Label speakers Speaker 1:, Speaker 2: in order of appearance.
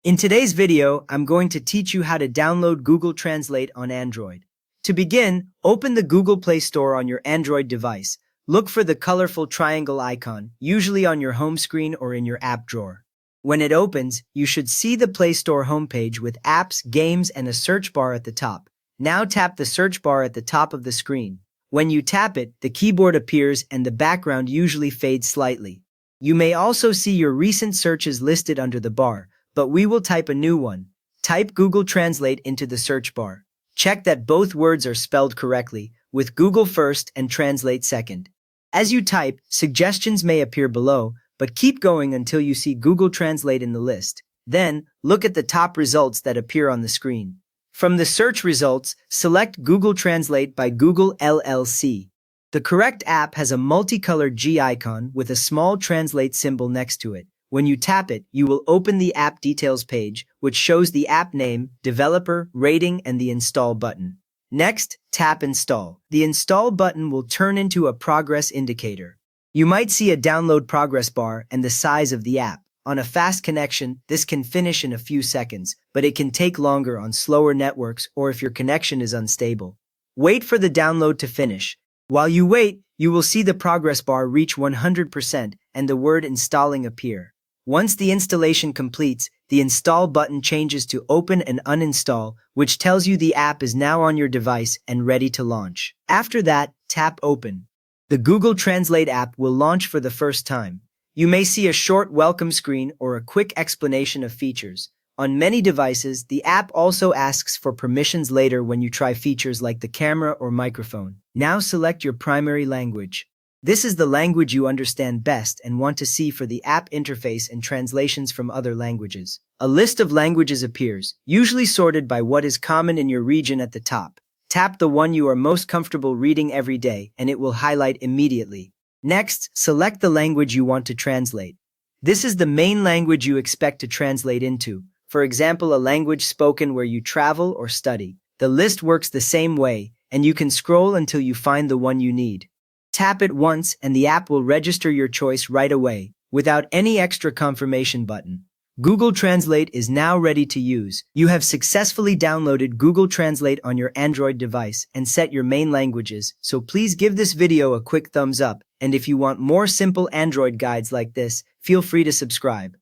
Speaker 1: In today's video, I'm going to teach you how to download Google Translate on Android. To begin, open the Google Play Store on your Android device. Look for the colorful triangle icon, usually on your home screen or in your app drawer. When it opens, you should see the Play Store homepage with apps, games, and a search bar at the top. Now tap the search bar at the top of the screen. When you tap it, the keyboard appears and the background usually fades slightly. You may also see your recent searches listed under the bar, but we will type a new one. Type Google Translate into the search bar. Check that both words are spelled correctly, with Google first and Translate second. As you type, suggestions may appear below, but keep going until you see Google Translate in the list. Then, look at the top results that appear on the screen. From the search results, select Google Translate by Google LLC. The correct app has a multicolored G icon with a small translate symbol next to it. When you tap it, you will open the app details page, which shows the app name, developer, rating, and the install button. Next, tap Install. The Install button will turn into a progress indicator. You might see a download progress bar and the size of the app. On a fast connection, this can finish in a few seconds, but it can take longer on slower networks or if your connection is unstable. Wait for the download to finish. While you wait, you will see the progress bar reach 100% and the word installing appear. Once the installation completes, the Install button changes to Open and Uninstall, which tells you the app is now on your device and ready to launch. After that, tap Open. The Google Translate app will launch for the first time. You may see a short welcome screen or a quick explanation of features. On many devices, the app also asks for permissions later when you try features like the camera or microphone. Now select your primary language. This is the language you understand best and want to see for the app interface and translations from other languages. A list of languages appears, usually sorted by what is common in your region at the top. Tap the one you are most comfortable reading every day and it will highlight immediately. Next, select the language you want to translate. This is the main language you expect to translate into. For example, a language spoken where you travel or study. The list works the same way, and you can scroll until you find the one you need. Tap it once and the app will register your choice right away, without any extra confirmation button. Google Translate is now ready to use. You have successfully downloaded Google Translate on your Android device and set your main languages, so please give this video a quick thumbs up, and if you want more simple Android guides like this, feel free to subscribe.